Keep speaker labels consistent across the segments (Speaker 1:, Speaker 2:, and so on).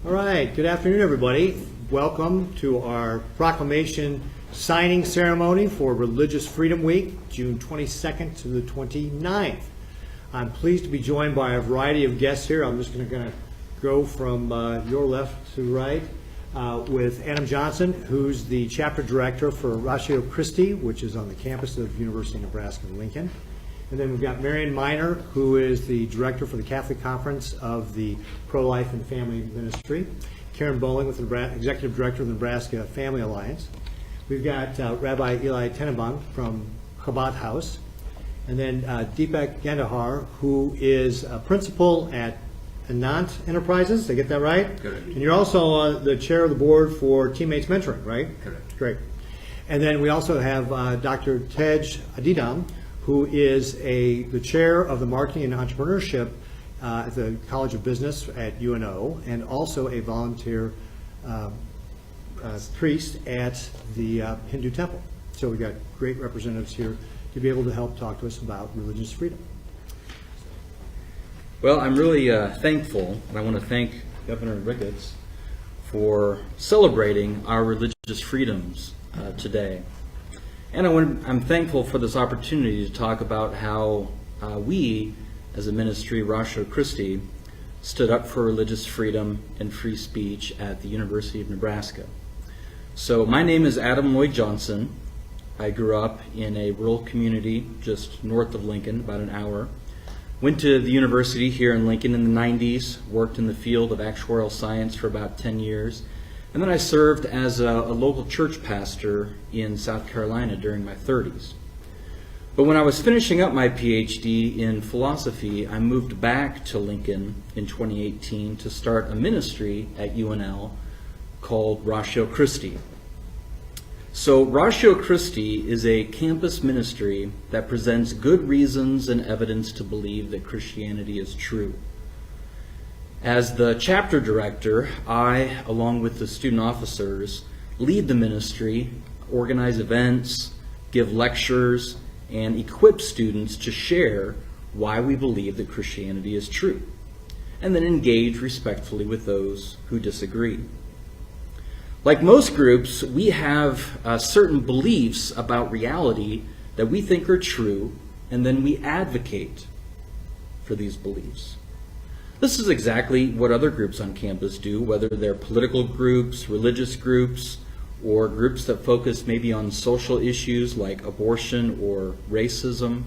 Speaker 1: All right, good afternoon, everybody. Welcome to our proclamation signing ceremony for Religious Freedom Week, June 22nd to the 29th. I'm pleased to be joined by a variety of guests here. I'm just going to go from your left to right with Adam Johnson, who's the chapter director for Ratio Christi, which is on the campus of University of Nebraska-Lincoln. And then we've got Marion Miner, who is the director for the Catholic Conference of the Pro-Life and Family Ministry. Karen Bowling, with the executive director of the Nebraska Family Alliance. We've got Rabbi Eli Tenenbaum from Chabad House. And then Deepak Gandhar, who is a principal at Anant Enterprises. Did I get that right?
Speaker 2: Correct.
Speaker 1: And you're also the chair of the board for Teammates Mentoring, right?
Speaker 2: Correct.
Speaker 1: Great. And then we also have Dr. Tej Adidam, who is the chair of the Marketing and Entrepreneurship at the College of Business at UNO, and also a volunteer priest at the Hindu Temple. So we've got great representatives here to be able to help talk to us about religious freedom.
Speaker 2: Well, I'm really thankful, and I want to thank Governor Ricketts for celebrating our religious freedoms today. And I'm thankful for this opportunity to talk about how we, as a ministry, Ratio Christi, stood up for religious freedom and free speech at the University of Nebraska. So my name is Adam Lloyd Johnson. I grew up in a rural community just north of Lincoln, about an hour. Went to the university here in Lincoln in the 90s, worked in the field of actuarial science for about 10 years. And then I served as a local church pastor in South Carolina during my 30s. But when I was finishing up my PhD in philosophy, I moved back to Lincoln in 2018 to start a ministry at UNL called Ratio Christi. So Ratio Christi is a campus ministry that presents good reasons and evidence to believe that Christianity is true. As the chapter director, I, along with the student officers, lead the ministry, organize events, give lectures, and equip students to share why we believe that Christianity is true, and then engage respectfully with those who disagree. Like most groups, we have certain beliefs about reality that we think are true, and then we advocate for these beliefs. This is exactly what other groups on campus do, whether they're political groups, religious groups, or groups that focus maybe on social issues like abortion or racism.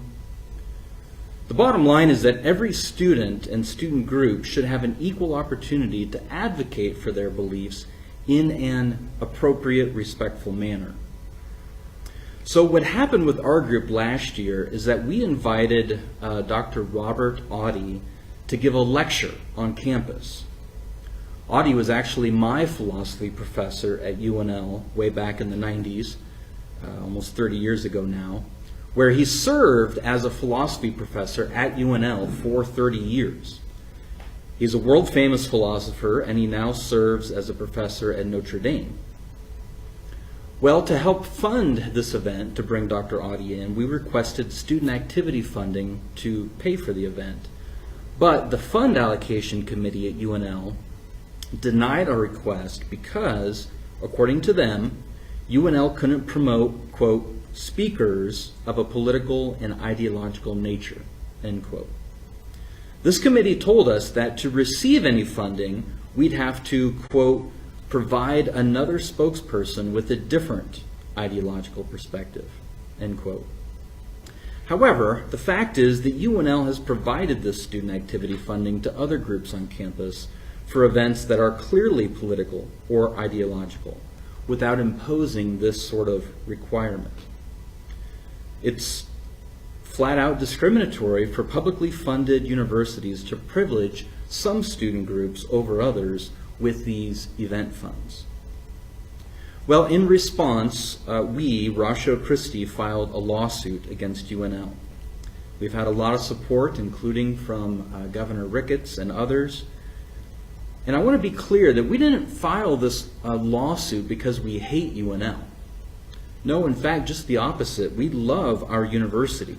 Speaker 2: The bottom line is that every student and student group should have an equal opportunity to advocate for their beliefs in an appropriate, respectful manner. So what happened with our group last year is that we invited Dr. Robert Audi to give a lecture on campus. Audi was actually my philosophy professor at UNL way back in the 90s, almost 30 years ago now, where he served as a philosophy professor at UNL for 30 years. He's a world-famous philosopher, and he now serves as a professor at Notre Dame. Well, to help fund this event, to bring Dr. Audi in, we requested student activity funding to pay for the event. But the fund allocation committee at UNL denied our request because, according to them, UNL couldn't promote, quote, speakers of a political and ideological nature, end quote. This committee told us that to receive any funding, we'd have to, quote, provide another spokesperson with a different ideological perspective, end quote. However, the fact is that UNL has provided this student activity funding to other groups on campus for events that are clearly political or ideological without imposing this sort of requirement. It's flat out discriminatory for publicly funded universities to privilege some student groups over others with these event funds. Well, in response, we, Ratio Christi, filed a lawsuit against UNL. We've had a lot of support, including from Governor Ricketts and others. And I want to be clear that we didn't file this lawsuit because we hate UNL. No, in fact, just the opposite. We love our university.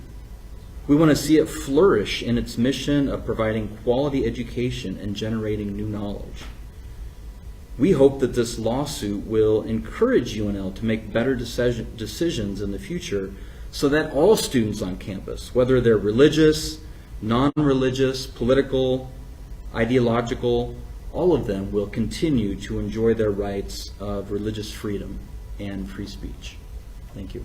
Speaker 2: We want to see it flourish in its mission of providing quality education and generating new knowledge. We hope that this lawsuit will encourage UNL to make better decisions in the future so that all students on campus, whether they're religious, non-religious, political, ideological, all of them will continue to enjoy their rights of religious freedom and free speech. Thank you.